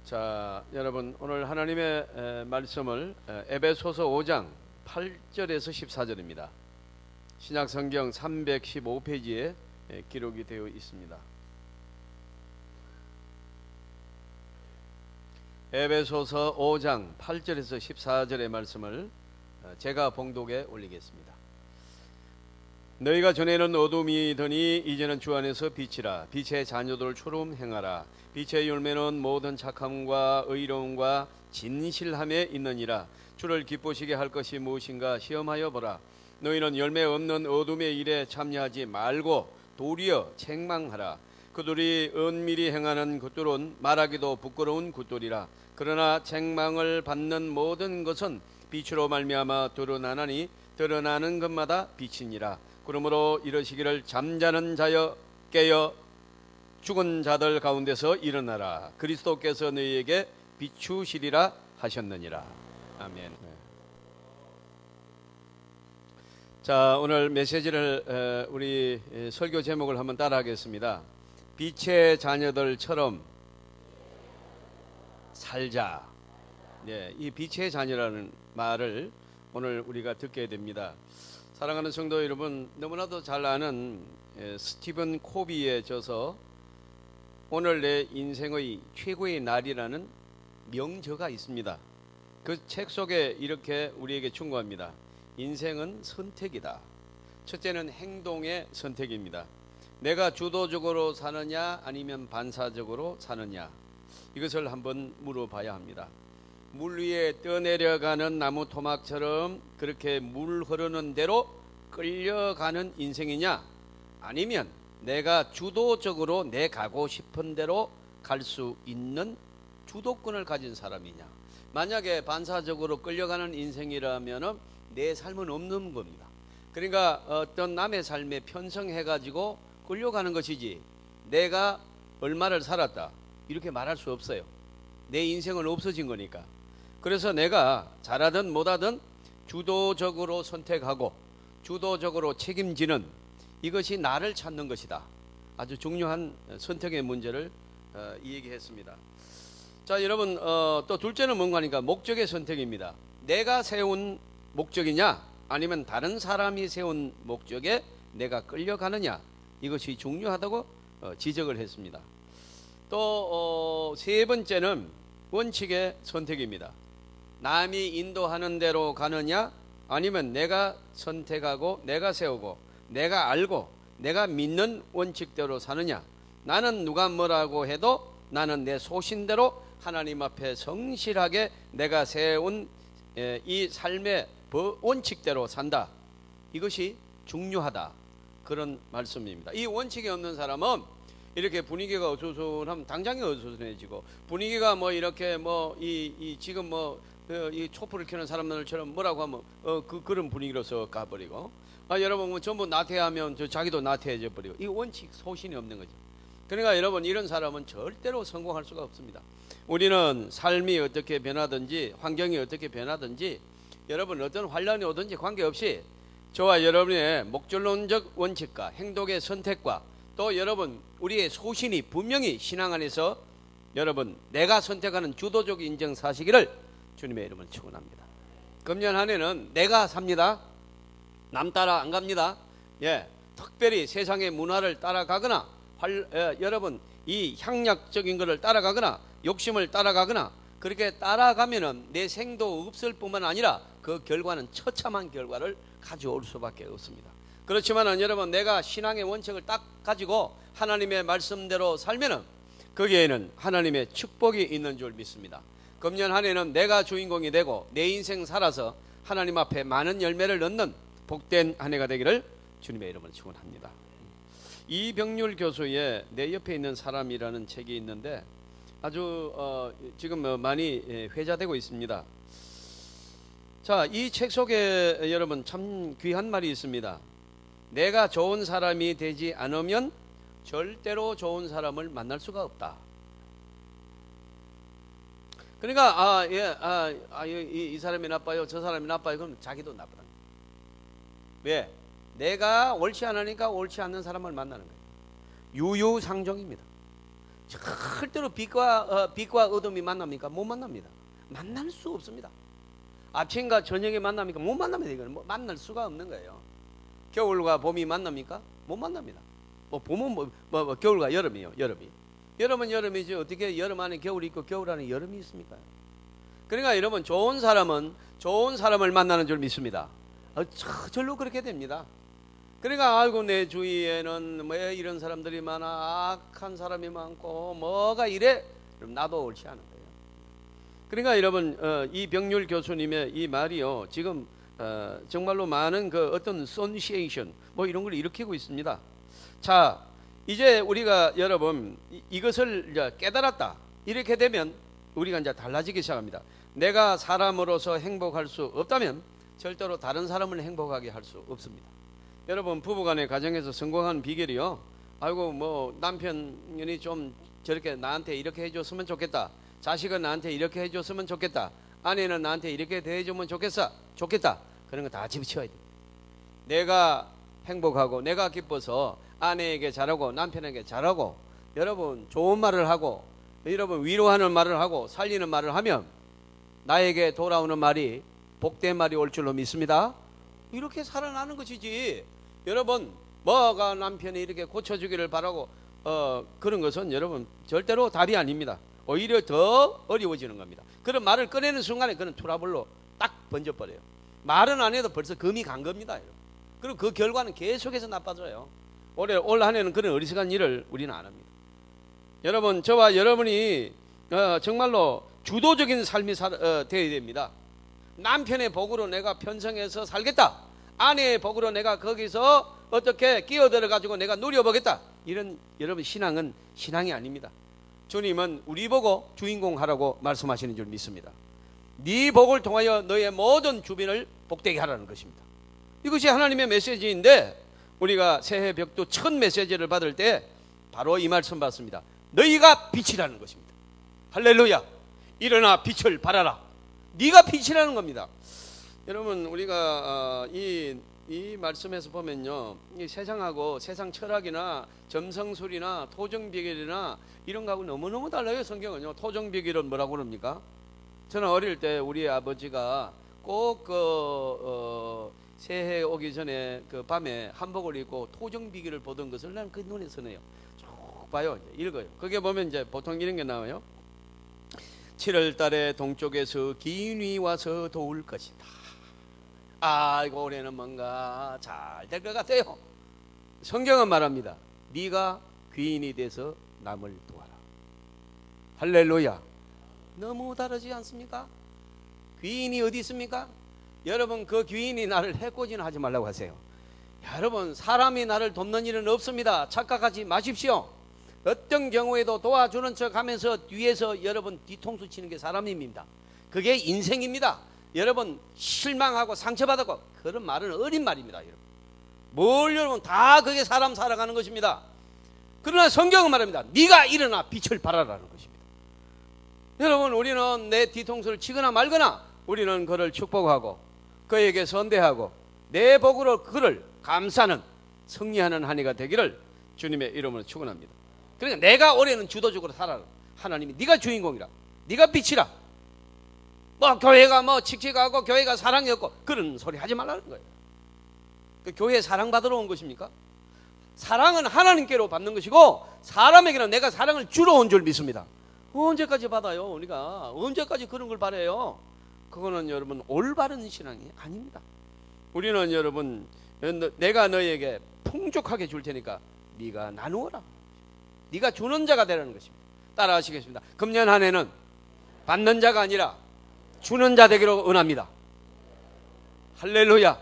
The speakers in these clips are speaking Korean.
자, 여러분, 오늘 하나님의 말씀을 에베소서 5장 8절에서 14절입니다. 신약성경 315페이지에 기록이 되어 있습니다. 에베소서 5장 8절에서 14절의 말씀을 제가 봉독에 올리겠습니다. 너희가 전에는 어둠이더니 이제는 주 안에서 빛이라. 빛의 자녀들처럼 행하라. 빛의 열매는 모든 착함과 의로움과 진실함에 있느니라. 주를 기쁘시게 할 것이 무엇인가 시험하여 보라. 너희는 열매 없는 어둠의 일에 참여하지 말고 도리어 책망하라. 그들이 은밀히 행하는 것들은 말하기도 부끄러운 것들이라. 그러나 책망을 받는 모든 것은 빛으로 말미암아 드러나나니 드러나는 것마다 빛이니라. 그러므로 이러시기를 잠자는 자여 깨어 죽은 자들 가운데서 일어나라. 그리스도께서 너희에게 비추시리라 하셨느니라. 아멘. 자, 오늘 메시지를 우리 설교 제목을 한번 따라하겠습니다. 빛의 자녀들처럼 살자. 네, 이 빛의 자녀라는 말을 오늘 우리가 듣게 됩니다. 사랑하는 성도 여러분, 너무나도 잘 아는 스티븐 코비의 저서 오늘 내 인생의 최고의 날이라는 명저가 있습니다. 그 책 속에 이렇게 우리에게 충고합니다. 인생은 선택이다. 첫째는 행동의 선택입니다. 내가 주도적으로 사느냐 아니면 반사적으로 사느냐, 이것을 한번 물어봐야 합니다. 물 위에 떠내려가는 나무 토막처럼 그렇게 물 흐르는 대로 끌려가는 인생이냐, 아니면 내가 주도적으로 내 가고 싶은 대로 갈 수 있는 주도권을 가진 사람이냐. 만약에 반사적으로 끌려가는 인생이라면 내 삶은 없는 겁니다. 그러니까 어떤 남의 삶에 편성해가지고 끌려가는 것이지 내가 얼마를 살았다 이렇게 말할 수 없어요. 내 인생은 없어진 거니까. 그래서 내가 잘하든 못하든 주도적으로 선택하고 주도적으로 책임지는, 이것이 나를 찾는 것이다. 아주 중요한 선택의 문제를 얘기했습니다. 자, 여러분, 또 둘째는 뭔가 하니까 목적의 선택입니다. 내가 세운 목적이냐 아니면 다른 사람이 세운 목적에 내가 끌려가느냐, 이것이 중요하다고 지적을 했습니다. 또 세 번째는 원칙의 선택입니다. 남이 인도하는 대로 가느냐 아니면 내가 선택하고 내가 세우고 내가 알고 내가 믿는 원칙대로 사느냐. 나는 누가 뭐라고 해도 나는 내 소신대로 하나님 앞에 성실하게 내가 세운 이 삶의 원칙대로 산다. 이것이 중요하다. 그런 말씀입니다. 이 원칙이 없는 사람은 이렇게 분위기가 어수선하면 당장에 어수선해지고, 분위기가 뭐 이렇게 뭐 지금 뭐 이 촛불을 켜는 사람들처럼 뭐라고 하면 그런 분위기로서 가버리고, 여러분 뭐 전부 나태하면 자기도 나태해져 버리고, 이 원칙 소신이 없는 거죠. 그러니까 여러분, 이런 사람은 절대로 성공할 수가 없습니다. 우리는 삶이 어떻게 변하든지 환경이 어떻게 변하든지 여러분 어떤 환란이 오든지 관계없이 저와 여러분의 목적론적 원칙과 행동의 선택과 또 여러분 우리의 소신이 분명히 신앙 안에서 여러분 내가 선택하는 주도적 인정 사시기를 주님의 이름으로 축원합니다. 금년 한 해는 내가 삽니다. 남 따라 안 갑니다. 특별히 세상의 문화를 따라가거나 여러분 이 향락적인 것을 따라가거나 욕심을 따라가거나 그렇게 따라가면은 내 생도 없을 뿐만 아니라 그 결과는 처참한 결과를 가져올 수밖에 없습니다. 그렇지만은 여러분, 내가 신앙의 원칙을 딱 가지고 하나님의 말씀대로 살면은 거기에는 하나님의 축복이 있는 줄 믿습니다. 금년 한 해는 내가 주인공이 되고 내 인생 살아서 하나님 앞에 많은 열매를 얻는 복된 한 해가 되기를 주님의 이름으로 축원합니다. 이병률 교수의 내 옆에 있는 사람이라는 책이 있는데 아주 지금 많이 회자되고 있습니다. 자, 이 책 속에 여러분 참 귀한 말이 있습니다. 내가 좋은 사람이 되지 않으면 절대로 좋은 사람을 만날 수가 없다. 그러니까 이 사람이 나빠요, 저 사람이 나빠요. 그럼 자기도 나쁘다. 왜? 내가 옳지 않으니까 옳지 않는 사람을 만나는 거예요. 유유상종입니다. 절대로 빛과 어둠이 만납니까? 못 만납니다. 만날 수 없습니다. 아침과 저녁에 만납니까? 못 만납니다. 이거는 만날 수가 없는 거예요. 겨울과 봄이 만납니까? 못 만납니다. 봄은 겨울과 여름이요. 여름은 여름이지 어떻게 여름 안에 겨울이 있고 겨울 안에 여름이 있습니까? 그러니까 여러분, 좋은 사람은 좋은 사람을 만나는 줄 믿습니다. 절로 그렇게 됩니다. 그러니까 아이고 내 주위에는 왜 이런 사람들이 많아, 악한 사람이 많고 뭐가 이래, 그럼 나도 옳지 않은 거예요. 그러니까 여러분, 이 병률 교수님의 이 말이요, 지금 정말로 많은 그 어떤 선시에이션 이런 걸 일으키고 있습니다. 자, 이제 우리가 여러분 이것을 이제 깨달았다. 이렇게 되면 우리가 이제 달라지기 시작합니다. 내가 사람으로서 행복할 수 없다면 절대로 다른 사람을 행복하게 할 수 없습니다. 여러분, 부부간의 가정에서 성공하는 비결이요, 아이고 남편이 좀 저렇게 나한테 이렇게 해줬으면 좋겠다, 자식은 나한테 이렇게 해줬으면 좋겠다, 아내는 나한테 이렇게 대해주면 좋겠다. 그런 거 다 집어치워야 됩니다. 내가 행복하고 내가 기뻐서 아내에게 잘하고 남편에게 잘하고, 여러분 좋은 말을 하고, 여러분 위로하는 말을 하고 살리는 말을 하면 나에게 돌아오는 말이 복된 말이 올 줄로 믿습니다. 이렇게 살아나는 것이지, 여러분 뭐가 남편이 이렇게 고쳐주기를 바라고 그런 것은 여러분 절대로 답이 아닙니다. 오히려 더 어려워지는 겁니다. 그런 말을 꺼내는 순간에 그는 트러블로 딱 번져버려요. 말은 안 해도 벌써 금이 간 겁니다. 여러분. 그리고 그 결과는 계속해서 나빠져요. 올 한 해는 그런 어리석은 일을 우리는 안 합니다. 여러분, 저와 여러분이 정말로 주도적인 삶이 되어야 됩니다. 남편의 복으로 내가 편성해서 살겠다, 아내의 복으로 내가 거기서 어떻게 끼어들어 가지고 내가 누려보겠다, 이런 여러분 신앙은 신앙이 아닙니다. 주님은 우리 보고 주인공 하라고 말씀하시는 줄 믿습니다. 네 복을 통하여 너의 모든 주변을 복되게 하라는 것입니다. 이것이 하나님의 메시지인데, 우리가 새해 벽두 첫 메시지를 받을 때 바로 이 말씀 받습니다. 너희가 빛이라는 것입니다. 할렐루야. 일어나 빛을 발하라. 네가 빛이라는 겁니다. 여러분, 우리가 이 말씀에서 보면요, 이 세상하고 세상 철학이나 점성술이나 토정비결이나 이런 거하고 너무너무 달라요. 성경은요. 토정비결은 뭐라고 그럽니까? 저는 어릴 때 우리 아버지가 꼭 새해 오기 전에 그 밤에 한복을 입고 토정비결을 보던 것을 난 그 눈에 선해요. 쭉 봐요. 읽어요. 거기에 보면 이제 보통 이런 게 나와요. 7월 달에 동쪽에서 기인이 와서 도울 것이다. 아이고, 올해는 뭔가 잘 될 것 같아요. 성경은 말합니다. 네가 귀인이 돼서 남을 도와라. 할렐루야. 너무 다르지 않습니까? 귀인이 어디 있습니까? 여러분, 그 귀인이 나를 해코지는 하지 말라고 하세요. 여러분, 사람이 나를 돕는 일은 없습니다. 착각하지 마십시오. 어떤 경우에도 도와주는 척 하면서 뒤에서 여러분 뒤통수 치는 게 사람입니다. 그게 인생입니다. 여러분, 실망하고 상처받았고, 그런 말은 어린 말입니다. 여러분, 다 그게 사람 살아가는 것입니다. 그러나 성경은 말합니다. 네가 일어나 빛을 발하라는 것입니다. 여러분, 우리는 내 뒤통수를 치거나 말거나 우리는 그를 축복하고 그에게 선대하고 내 복으로 그를 감사하는 승리하는 한 해가 되기를 주님의 이름으로 축원합니다. 그러니까 내가 올해는 주도적으로 살아라. 하나님이 네가 주인공이라, 네가 빛이라. 교회가 칙칙하고 교회가 사랑이 없고 그런 소리 하지 말라는 거예요. 그 교회 사랑받으러 온 것입니까? 사랑은 하나님께로 받는 것이고 사람에게는 내가 사랑을 주러 온 줄 믿습니다. 언제까지 받아요? 우리가 언제까지 그런 걸 바라요? 그거는 여러분 올바른 신앙이 아닙니다. 우리는 여러분, 내가 너에게 풍족하게 줄 테니까 네가 나누어라. 네가 주는 자가 되라는 것입니다. 따라 하시겠습니다. 금년 한 해는 받는 자가 아니라 주는 자 되기로 은합니다. 할렐루야.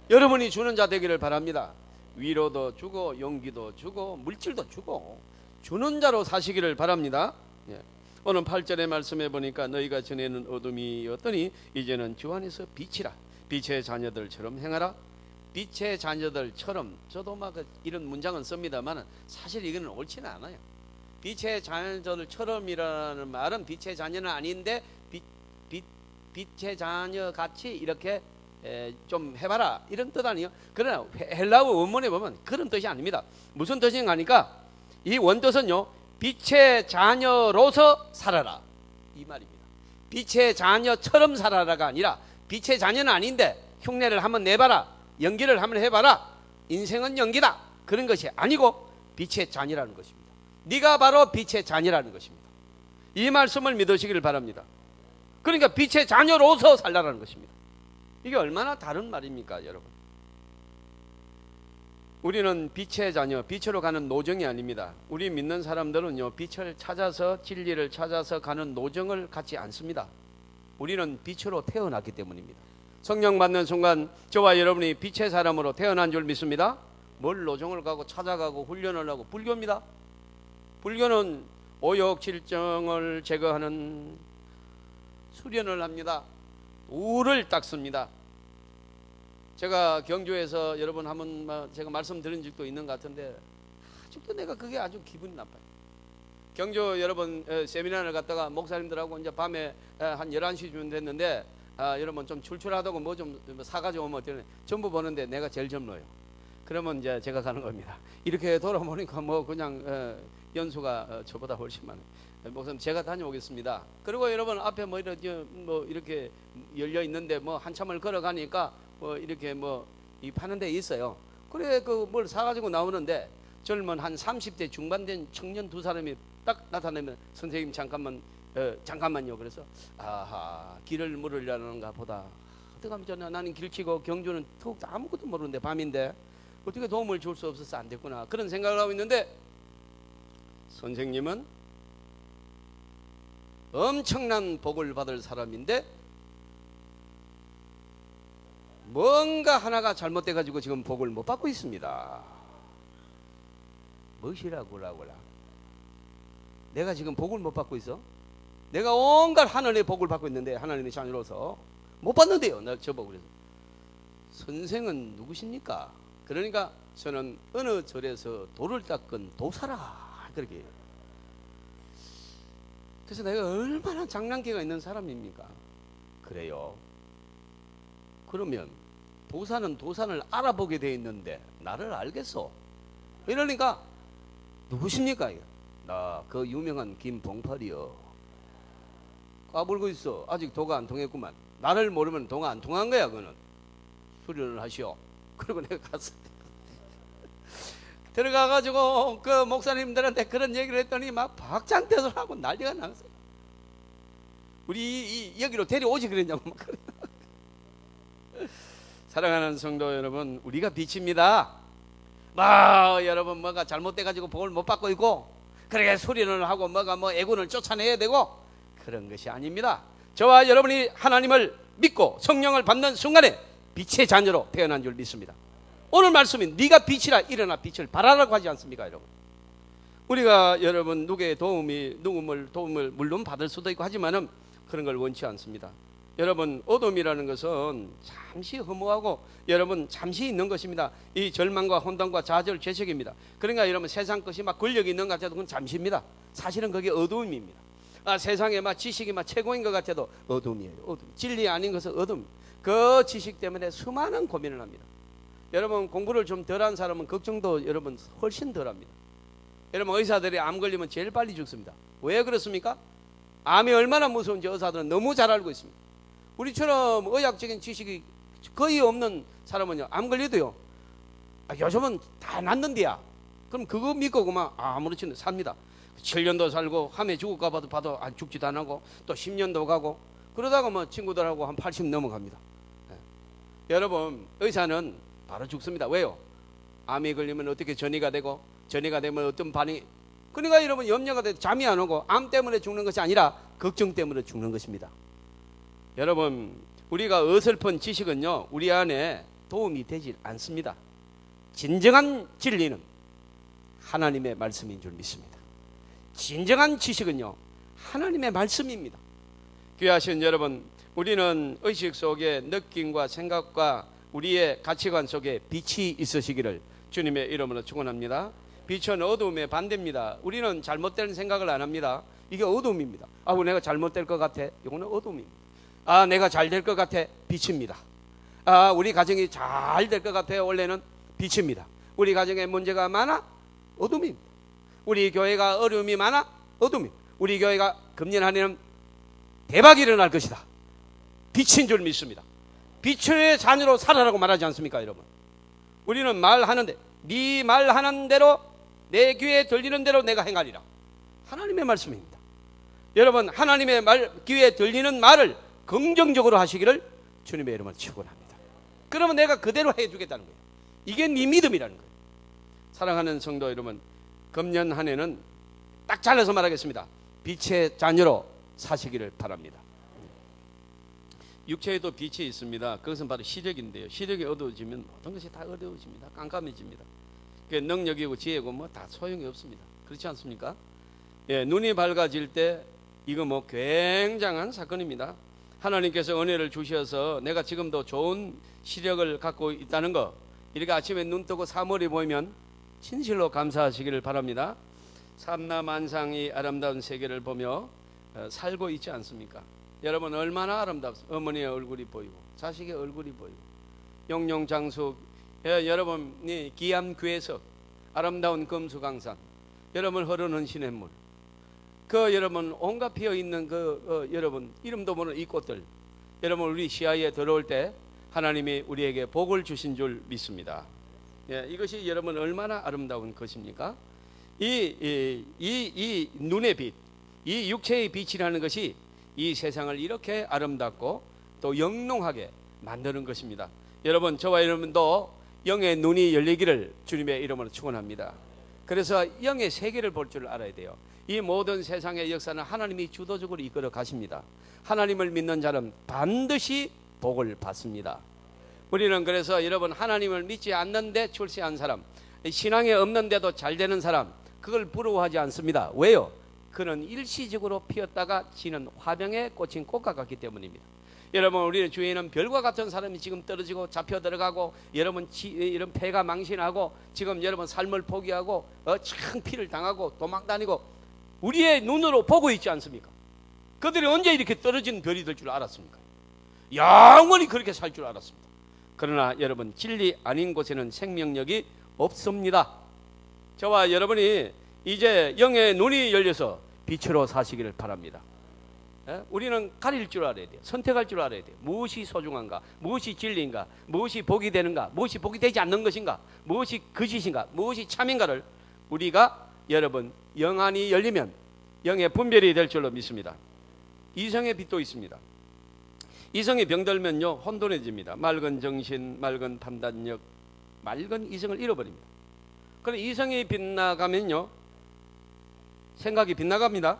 여러분이 주는 자 되기를 바랍니다. 위로도 주고 용기도 주고 물질도 주고 주는 자로 사시기를 바랍니다. 오늘 8절의 말씀에 보니까 너희가 전에는 어둠이었더니 이제는 주 안에서 빛이라. 빛의 자녀들처럼 행하라. 빛의 자녀들처럼, 저도 막 이런 문장은 씁니다만 사실 이거는 옳지는 않아요. 빛의 자녀들처럼이라는 말은 빛의 자녀는 아닌데 빛의 자녀 같이 이렇게 좀 해봐라 이런 뜻 아니에요. 그러나 헬라어 원문에 보면 그런 뜻이 아닙니다. 무슨 뜻인가 하니까 이 원뜻은요, 빛의 자녀로서 살아라 이 말입니다. 빛의 자녀처럼 살아라가 아니라 빛의 자녀는 아닌데 흉내를 한번 내봐라, 연기를 한번 해봐라, 인생은 연기다, 그런 것이 아니고 빛의 자녀라는 것입니다. 네가 바로 빛의 자녀라는 것입니다. 이 말씀을 믿으시기를 바랍니다. 그러니까 빛의 자녀로서 살라라는 것입니다. 이게 얼마나 다른 말입니까, 여러분? 우리는 빛의 자녀, 빛으로 가는 노정이 아닙니다. 우리 믿는 사람들은요, 빛을 찾아서, 진리를 찾아서 가는 노정을 갖지 않습니다. 우리는 빛으로 태어났기 때문입니다. 성령 받는 순간 저와 여러분이 빛의 사람으로 태어난 줄 믿습니다. 뭘 노정을 가고 찾아가고 훈련을 하고? 불교입니다. 불교는 오욕칠정을 제거하는 수련을 합니다. 우를 닦습니다. 제가 경주에서 여러분 한번 제가 말씀드린 적도 있는 것 같은데 아직도 내가 그게 아주 기분이 나빠요. 경주 여러분 세미나를 갔다가 목사님들하고 이제 밤에 한 11시쯤 됐는데 여러분 좀 출출하다고 뭐 좀 사가지고 오면 어때요? 전부 보는데 내가 제일 젊어요. 그러면 이제 제가 가는 겁니다. 이렇게 돌아보니까 뭐 그냥 연수가 저보다 훨씬 많아요. 목사님 제가 다녀오겠습니다. 그리고 여러분 앞에 뭐 이렇게 열려 있는데 뭐 한참을 걸어가니까 뭐 이렇게 뭐 이 파는 데 있어요. 그래 그 뭘 사가지고 나오는데 젊은 한 30대 중반 된 청년 두 사람이 딱 나타나면 선생님 잠깐만요. 그래서 아하 길을 물으려는가 보다. 어떡하면 저는 나는 길치고 경주는 툭 아무것도 모르는데 밤인데 어떻게 도움을 줄 수 없어서 안 됐구나 그런 생각을 하고 있는데 선생님은 엄청난 복을 받을 사람인데 뭔가 하나가 잘못돼 가지고 지금 복을 못 받고 있습니다. 무엇이라고라? 내가 지금 복을 못 받고 있어? 내가 온갖 하늘의 복을 받고 있는데 하나님의 자녀로서 못 받는데요. 나 저보고 그래서 선생은 누구십니까? 그러니까 저는 어느 절에서 돌을 닦은 도사라 그렇게. 그래서 내가 얼마나 장난기가 있는 사람입니까? 그래요. 그러면 도사는 알아보게 돼 있는데 나를 알겠어? 이러니까 누구십니까? 나 그 유명한 김봉팔이요. 까불고 있어. 아직 도가 안 통했구만. 나를 모르면 도가 안 통한 거야. 그는 수련을 하시오. 그리고 내가 갔을 때 들어가가지고 그 목사님들한테 그런 얘기를 했더니 막 박장대소를 하고 난리가 났어요. 우리 여기로 데려오지 그랬냐고 막 그래. 사랑하는 성도 여러분, 우리가 빛입니다. 여러분 뭐가 잘못돼가지고 복을 못 받고 있고 그렇게 수련을 하고 뭐가 애군을 쫓아내야 되고 그런 것이 아닙니다. 저와 여러분이 하나님을 믿고 성령을 받는 순간에 빛의 자녀로 태어난 줄 믿습니다. 오늘 말씀이 네가 빛이라 일어나 빛을 발하라고 하지 않습니까, 여러분? 우리가 여러분 누구의 도움을 물론 받을 수도 있고 하지만은 그런 걸 원치 않습니다. 여러분 어둠이라는 것은 잠시 허무하고 여러분 잠시 있는 것입니다. 이 절망과 혼돈과 좌절 죄책입니다. 그러니까 여러분 세상 것이 막 권력이 있는 것 같아도 그건 잠시입니다. 사실은 그게 어두움입니다. 세상에 막 지식이 막 최고인 것 같아도 어둠이에요. 어둠. 진리 아닌 것은 어둠. 그 지식 때문에 수많은 고민을 합니다. 여러분 공부를 좀 덜한 사람은 걱정도 여러분 훨씬 덜합니다. 여러분 의사들이 암 걸리면 제일 빨리 죽습니다. 왜 그렇습니까? 암이 얼마나 무서운지 의사들은 너무 잘 알고 있습니다. 우리처럼 의학적인 지식이 거의 없는 사람은요 암 걸려도요 요즘은 다 낫는데야 그럼 그거 믿고 그만 아무렇지도 삽니다. 7년도 살고 함에 죽을까 봐도 안 죽지도 안 하고 또 10년도 가고 그러다가 뭐 친구들하고 한 80 넘어갑니다. 여러분 의사는 바로 죽습니다. 왜요? 암이 걸리면 어떻게 전이가 되고 전이가 되면 어떤 반응이 그러니까 여러분 염려가 돼도 잠이 안 오고 암 때문에 죽는 것이 아니라 걱정 때문에 죽는 것입니다. 여러분 우리가 어설픈 지식은요 우리 안에 도움이 되지 않습니다. 진정한 진리는 하나님의 말씀인 줄 믿습니다. 진정한 지식은요 하나님의 말씀입니다. 귀하신 여러분, 우리는 의식 속에 느낌과 생각과 우리의 가치관 속에 빛이 있으시기를 주님의 이름으로 축원합니다. 빛은 어두움의 반대입니다. 우리는 잘못된 생각을 안 합니다. 이게 어두움입니다. 내가 잘못될 것 같아. 이거는 어두움입니다. 내가 잘 될 것 같아. 빛입니다. 우리 가정이 잘 될 것 같아요. 원래는 빛입니다. 우리 가정에 문제가 많아. 어둠입니다. 우리 교회가 어려움이 많아. 어둠입니다. 우리 교회가 금년 한 해는 대박이 일어날 것이다. 빛인 줄 믿습니다. 빛의 자녀로 살아라고 말하지 않습니까, 여러분? 우리는 말하는데 네 말하는 대로 내 귀에 들리는 대로 내가 행하리라. 하나님의 말씀입니다. 여러분, 하나님의 귀에 들리는 말을 긍정적으로 하시기를 주님의 이름으로 축원합니다. 그러면 내가 그대로 해주겠다는 거예요. 이게 네 믿음이라는 거예요. 사랑하는 성도 여러분, 금년 한 해는 딱 잘라서 말하겠습니다. 빛의 자녀로 사시기를 바랍니다. 육체에도 빛이 있습니다. 그것은 바로 시력인데요. 시력이 어두워지면 모든 것이 다 어두워집니다. 깜깜해집니다. 능력이고 지혜고 뭐 다 소용이 없습니다. 그렇지 않습니까? 눈이 밝아질 때 이거 굉장한 사건입니다. 하나님께서 은혜를 주셔서 내가 지금도 좋은 시력을 갖고 있다는 거, 이렇게 아침에 눈 뜨고 사물이 보이면 진실로 감사하시기를 바랍니다. 삼라만상이 아름다운 세계를 보며 살고 있지 않습니까? 여러분, 얼마나 아름답습니까? 어머니의 얼굴이 보이고 자식의 얼굴이 보이고 영영장수, 여러분이 기암 괴석, 아름다운 금수강산, 여러분 흐르는 시냇물, 여러분 온갖 피어있는 여러분 이름도 모르는 이 꽃들, 여러분 우리 시야에 들어올 때 하나님이 우리에게 복을 주신 줄 믿습니다. 이것이 여러분 얼마나 아름다운 것입니까? 이 눈의 빛, 이 육체의 빛이라는 것이 이 세상을 이렇게 아름답고 또 영롱하게 만드는 것입니다. 여러분, 저와 여러분도 영의 눈이 열리기를 주님의 이름으로 축원합니다. 그래서 영의 세계를 볼 줄 알아야 돼요. 이 모든 세상의 역사는 하나님이 주도적으로 이끌어 가십니다. 하나님을 믿는 자는 반드시 복을 받습니다. 우리는 그래서 여러분, 하나님을 믿지 않는데 출세한 사람, 신앙에 없는데도 잘 되는 사람, 그걸 부러워하지 않습니다. 왜요? 그는 일시적으로 피었다가 지는 화병에 꽂힌 꽃과 같기 때문입니다. 여러분, 우리는 주위에는 별과 같은 사람이 지금 떨어지고 잡혀 들어가고, 여러분 이런 폐가 망신하고, 지금 여러분 삶을 포기하고 창피를 당하고 도망다니고 우리의 눈으로 보고 있지 않습니까? 그들이 언제 이렇게 떨어진 별이 될 줄 알았습니까? 영원히 그렇게 살 줄 알았습니다. 그러나 여러분, 진리 아닌 곳에는 생명력이 없습니다. 저와 여러분이 이제 영의 눈이 열려서 빛으로 사시기를 바랍니다. 우리는 가릴 줄 알아야 돼요. 선택할 줄 알아야 돼요. 무엇이 소중한가, 무엇이 진리인가, 무엇이 복이 되는가, 무엇이 복이 되지 않는 것인가, 무엇이 거짓인가, 무엇이 참인가를 우리가 여러분 영안이 열리면 영의 분별이 될 줄로 믿습니다. 이성의 빛도 있습니다. 이성이 병들면요 혼돈해집니다. 맑은 정신, 맑은 판단력, 맑은 이성을 잃어버립니다. 그럼 이성이 빗나가면요 생각이 빗나갑니다.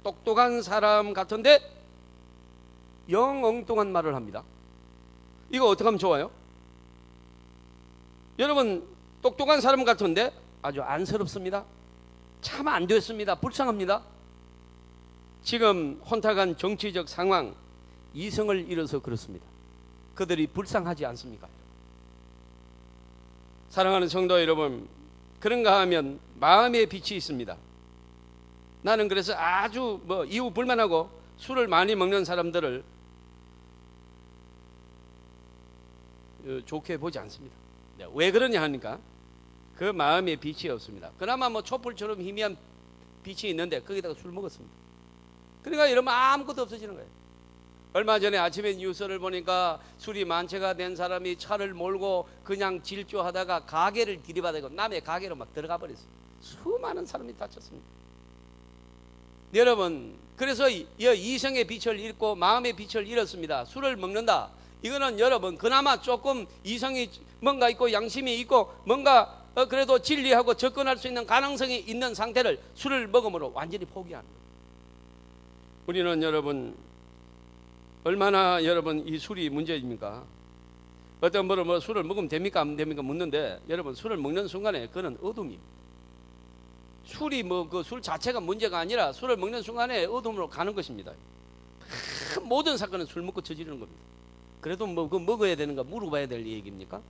똑똑한 사람 같은데 영 엉뚱한 말을 합니다. 이거 어떻게 하면 좋아요? 여러분, 똑똑한 사람 같은데 아주 안쓰럽습니다. 참 안 됐습니다. 불쌍합니다. 지금 혼탁한 정치적 상황, 이성을 잃어서 그렇습니다. 그들이 불쌍하지 않습니까? 사랑하는 성도 여러분, 그런가 하면 마음의 빛이 있습니다. 나는 그래서 아주 이유 불만하고 술을 많이 먹는 사람들을 좋게 보지 않습니다. 왜 그러냐 하니까 그 마음에 빛이 없습니다. 그나마 촛불처럼 희미한 빛이 있는데 거기다가 술 먹었습니다. 그러니까 이러면 아무것도 없어지는 거예요. 얼마 전에 아침에 뉴스를 보니까 술이 만취가 된 사람이 차를 몰고 그냥 질주하다가 가게를 들이받아서 남의 가게로 막 들어가 버렸어요. 수많은 사람이 다쳤습니다. 여러분, 그래서 이성의 빛을 잃고 마음의 빛을 잃었습니다. 술을 먹는다. 이거는 여러분 그나마 조금 이성이 뭔가 있고 양심이 있고 뭔가 그래도 진리하고 접근할 수 있는 가능성이 있는 상태를 술을 먹음으로 완전히 포기하는 거예요. 우리는 여러분 얼마나 여러분 이 술이 문제입니까? 어떤 분은 술을 먹으면 됩니까 안 됩니까 묻는데, 여러분 술을 먹는 순간에 그는 어둠입니다. 술이 그 술 자체가 문제가 아니라 술을 먹는 순간에 어둠으로 가는 것입니다. 모든 사건은 술 먹고 저지르는 겁니다. 그래도 뭐 그 먹어야 되는 거 물어봐야 될 얘기입니까?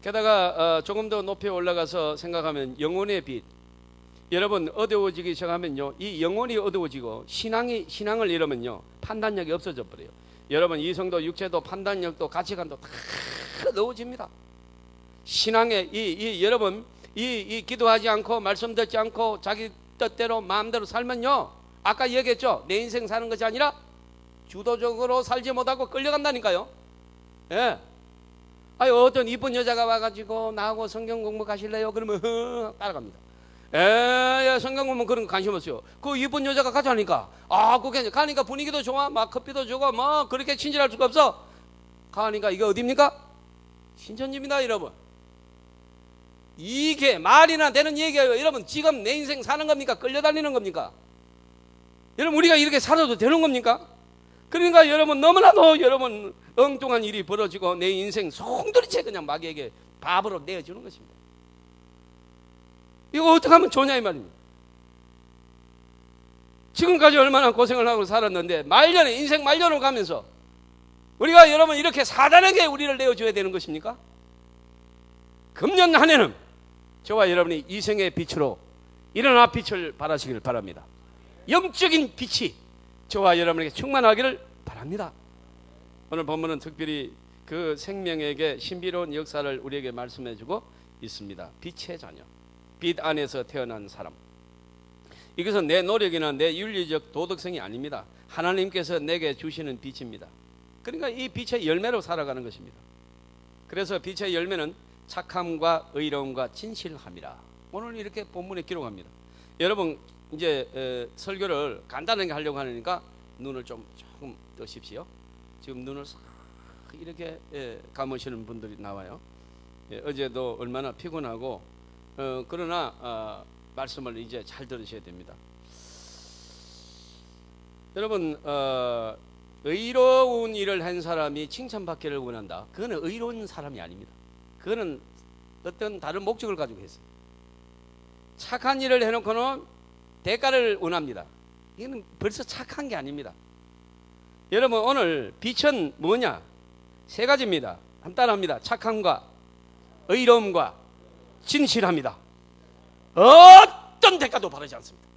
게다가 조금 더 높이 올라가서 생각하면 영혼의 빛. 여러분 어두워지기 시작하면요, 이 영혼이 어두워지고 신앙을 잃으면요 판단력이 없어져 버려요. 여러분 이성도 육체도 판단력도 가치관도 다 어두워집니다. 신앙에 여러분 이 기도하지 않고 말씀 듣지 않고 자기 뜻대로 마음대로 살면요, 아까 얘기했죠, 내 인생 사는 것이 아니라 주도적으로 살지 못하고 끌려간다니까요. 예. 아니 어떤 이쁜 여자가 와가지고 나하고 성경 공부 가실래요? 그러면 따라갑니다. 성경 공부 그런 거 관심 없어요. 그 이쁜 여자가 가자니까 그게 가니까 분위기도 좋아, 막 커피도 주고 뭐 그렇게 친절할 수가 없어. 가니까 이게 어디입니까? 신천지입니다, 여러분. 이게 말이나 되는 얘기예요. 여러분 지금 내 인생 사는 겁니까? 끌려다니는 겁니까? 여러분 우리가 이렇게 살아도 되는 겁니까? 그러니까 여러분 너무나도 여러분 엉뚱한 일이 벌어지고 내 인생 송두리째 그냥 마귀에게 밥으로 내어주는 것입니다. 이거 어떻게 하면 좋냐 이 말입니다. 지금까지 얼마나 고생을 하고 살았는데 말년에 인생 말년으로 가면서 우리가 여러분 이렇게 사단에게 우리를 내어줘야 되는 것입니까? 금년 한 해는 저와 여러분이 이생의 빛으로 일어나 빛을 발하시기를 바랍니다. 영적인 빛이 저와 여러분에게 충만하기를 바랍니다. 오늘 본문은 특별히 그 생명에게 신비로운 역사를 우리에게 말씀해주고 있습니다. 빛의 자녀, 빛 안에서 태어난 사람. 이것은 내 노력이나 내 윤리적 도덕성이 아닙니다. 하나님께서 내게 주시는 빛입니다. 그러니까 이 빛의 열매로 살아가는 것입니다. 그래서 빛의 열매는 착함과 의로움과 진실함이라 오늘 이렇게 본문에 기록합니다. 여러분 이제 설교를 간단하게 하려고 하니까 눈을 조금 뜨십시오. 지금 눈을 싹 이렇게 감으시는 분들이 나와요. 어제도 얼마나 피곤하고 그러나 말씀을 이제 잘 들으셔야 됩니다. 여러분 의로운 일을 한 사람이 칭찬받기를 원한다. 그거는 의로운 사람이 아닙니다. 그거는 어떤 다른 목적을 가지고 했어요. 착한 일을 해놓고는 대가를 원합니다. 이거는 벌써 착한 게 아닙니다. 여러분 오늘 빛은 뭐냐? 세 가지입니다. 한 따라합니다. 착함과 의로움과 진실합니다. 어떤 대가도 바라지 않습니다.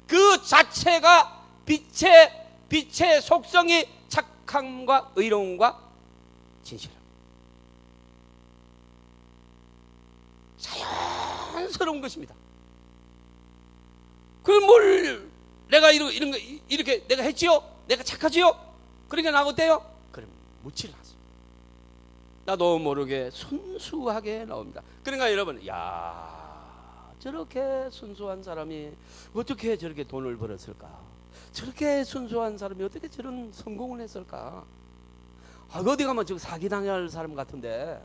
그 자체가 빛의 속성이 착함과 의로움과 진실합니다. 자연스러운 것입니다. 그럼 뭘 내가 이런 거 이렇게 내가 했지요? 내가 착하지요? 그러니까 나하고 어때요? 그럼 묻질 않습니다. 나도 모르게 순수하게 나옵니다. 그러니까 여러분, 저렇게 순수한 사람이 어떻게 저렇게 돈을 벌었을까? 저렇게 순수한 사람이 어떻게 저런 성공을 했을까? 어디 가면 저 사기당할 사람 같은데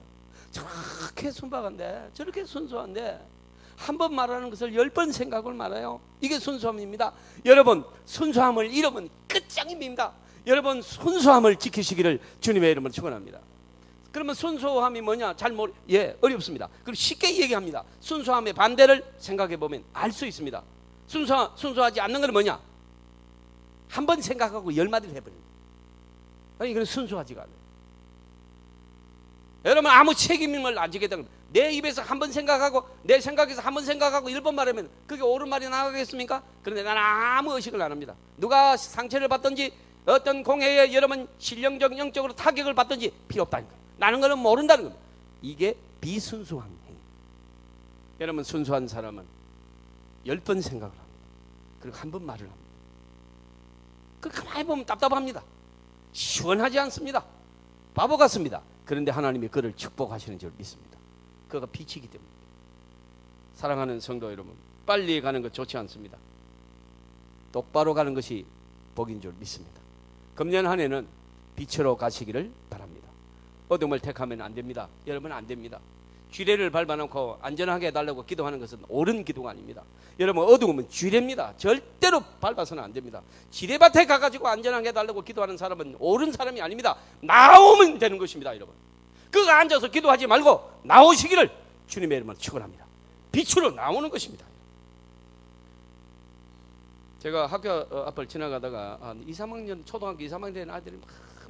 저렇게 순박한데 저렇게 순수한데 한 번 말하는 것을 10번 생각을 말아요. 이게 순수함입니다. 여러분 순수함을 잃으면 끝장입니다. 여러분 순수함을 지키시기를 주님의 이름으로 축원합니다. 그러면 순수함이 뭐냐? 어렵습니다. 그리고 쉽게 얘기합니다. 순수함의 반대를 생각해 보면 알 수 있습니다. 순수하지 않는 건 뭐냐? 한 번 생각하고 10마디를 해버립니다. 이건 순수하지가 않아요. 여러분 아무 책임을 안 지게 되면 내 입에서 한 번 생각하고 내 생각에서 한 번 생각하고 1번 말하면 그게 옳은 말이 나가겠습니까? 그런데 나는 아무 의식을 안 합니다. 누가 상처를 받든지 어떤 공회에 여러분 신령적 영적으로 타격을 받든지 필요 없다니까. 나는 거는 모른다는 겁니다. 이게 비순수한 행위. 여러분 순수한 사람은 10번 생각을 합니다. 그리고 한 번 말을 합니다. 그 가만히 보면 답답합니다. 시원하지 않습니다. 바보 같습니다. 그런데 하나님이 그를 축복하시는 줄 믿습니다. 그가 빛이기 때문에. 사랑하는 성도 여러분, 빨리 가는 것 좋지 않습니다. 똑바로 가는 것이 복인 줄 믿습니다. 금년 한 해는 빛으로 가시기를 바랍니다. 어둠을 택하면 안 됩니다. 여러분 안 됩니다. 쥐레를 밟아놓고 안전하게 해달라고 기도하는 것은 옳은 기도가 아닙니다. 여러분 어두우면 쥐레입니다. 절대로 밟아서는 안 됩니다. 지뢰밭에 가가지고 안전하게 해달라고 기도하는 사람은 옳은 사람이 아닙니다. 나오면 되는 것입니다. 여러분 그가 앉아서 기도하지 말고 나오시기를 주님의 이름으로 축원합니다. 빛으로 나오는 것입니다. 제가 학교 앞을 지나가다가 2, 3학년 초등학교 2, 3학년 된 아이들이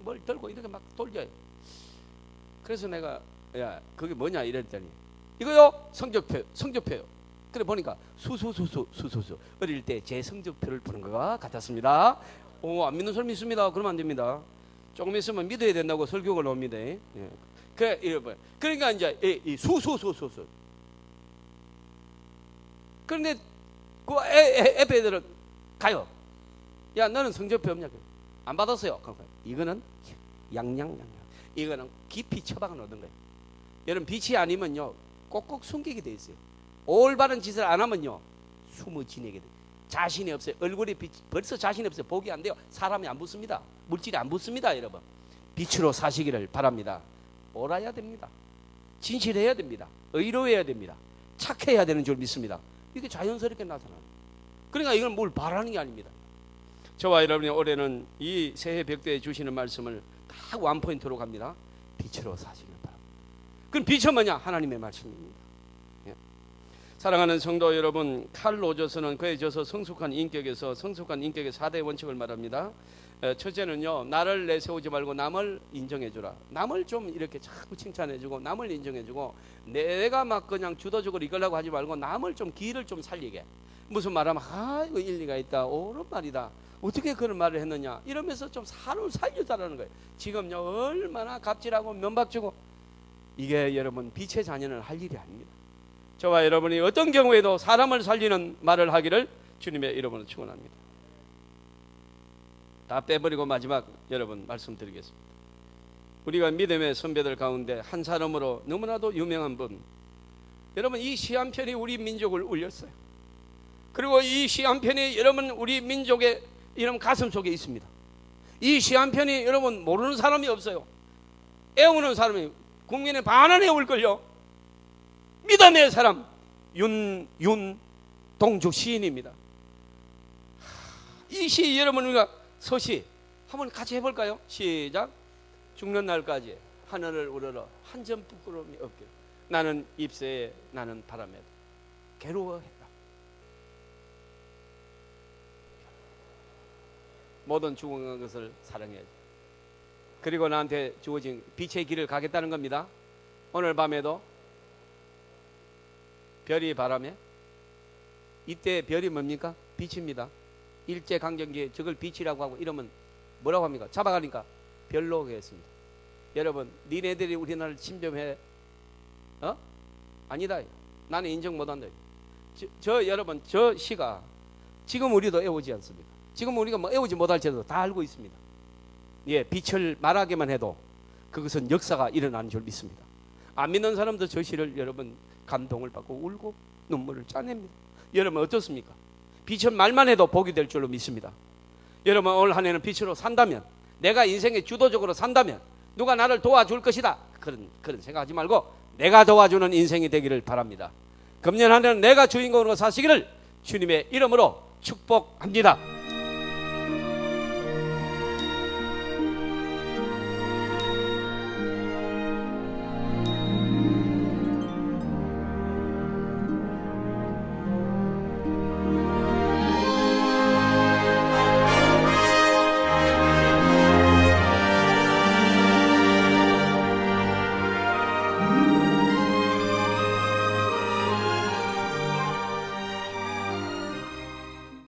뭘 들고 이렇게 막 돌려요. 그래서 내가 야 그게 뭐냐 이랬더니 이거요 성적표요. 그래 보니까 수수수 어릴 때 제 성적표를 보는 것과 같았습니다. 안 믿는 사람 있습니다. 그러면 안 됩니다. 조금 있으면 믿어야 된다고 설교가 나옵니다. 예. 그러니까 이제 이 수수수 그런데 그 애들은 가요. 야 너는 성적표 없냐? 안 받았어요. 이거는 양양 이거는 깊이 처박아 놓는 거예요. 여러분 빛이 아니면요 꼭꼭 숨기게 돼 있어요. 올바른 짓을 안 하면요 숨어 지내게 돼. 자신이 없어요. 얼굴에 빛 벌써 자신이 없어요. 복이 안 돼요. 사람이 안 붙습니다. 물질이 안 붙습니다. 여러분 빛으로 사시기를 바랍니다. 옳아야 됩니다. 진실해야 됩니다. 의로워야 됩니다. 착해야 되는 줄 믿습니다. 이게 자연스럽게 나타나요. 그러니까 이건 뭘 바라는 게 아닙니다. 저와 여러분이 올해는 이 새해 벽대에 주시는 말씀을 딱 원포인트로 갑니다. 빛으로 사시기를 바랍니다. 그럼 빛은 뭐냐? 하나님의 말씀입니다. 예. 사랑하는 성도 여러분, 칼 로저스는 그에 져서 성숙한 인격의 4대 원칙을 말합니다. 첫째는요, 나를 내세우지 말고 남을 인정해주라. 남을 좀 이렇게 자꾸 칭찬해주고 남을 인정해주고 내가 막 그냥 주도적으로 이끌려고 하지 말고 남을 좀 길을 좀 살리게. 무슨 말하면 이거 일리가 있다, 옳은 말이다, 어떻게 그런 말을 했느냐 이러면서 좀 사람을 살려달라는 거예요. 지금요 얼마나 갑질하고 면박주고 이게 여러분 빛의 자녀는 할 일이 아닙니다. 저와 여러분이 어떤 경우에도 사람을 살리는 말을 하기를 주님의 이름으로 축원합니다. 다 빼버리고 마지막 여러분 말씀드리겠습니다. 우리가 믿음의 선배들 가운데 한 사람으로 너무나도 유명한 분, 여러분 이 시 한 편이 우리 민족을 울렸어요. 그리고 이 시 한 편이 여러분 우리 민족의 이런 가슴 속에 있습니다. 이 시 한 편이 여러분 모르는 사람이 없어요. 애우는 사람이 국민의 반은 애울걸요. 믿음의 사람 윤동주 시인입니다. 이 시 여러분 우리가 서시 한번 같이 해볼까요? 시작. 죽는 날까지 하늘을 우러러 한 점 부끄러움이 없게 나는 잎새에 나는 바람에 괴로워해라. 모든 죽은 것을 사랑해야지. 그리고 나한테 주어진 빛의 길을 가겠다는 겁니다. 오늘 밤에도 별이 바람에, 이때 별이 뭡니까? 빛입니다. 일제강점기에 저걸 빛이라고 하고 이러면 뭐라고 합니까? 잡아가니까 별로 하겠습니다. 여러분 니네들이 우리나라를 침범해? 아니다. 나는 인정 못한다. 여러분 저 시가 지금 우리도 애우지 않습니까? 지금 우리가 뭐 애우지 못할지도 다 알고 있습니다. 예, 빛을 말하기만 해도 그것은 역사가 일어나는 줄 믿습니다. 안 믿는 사람도 저 시를 여러분 감동을 받고 울고 눈물을 짜냅니다. 여러분 어떻습니까? 빛은 말만 해도 복이 될 줄로 믿습니다. 여러분 오늘 한 해는 빛으로 산다면, 내가 인생에 주도적으로 산다면 누가 나를 도와줄 것이다, 그런 생각하지 말고 내가 도와주는 인생이 되기를 바랍니다. 금년 한 해는 내가 주인공으로 사시기를 주님의 이름으로 축복합니다.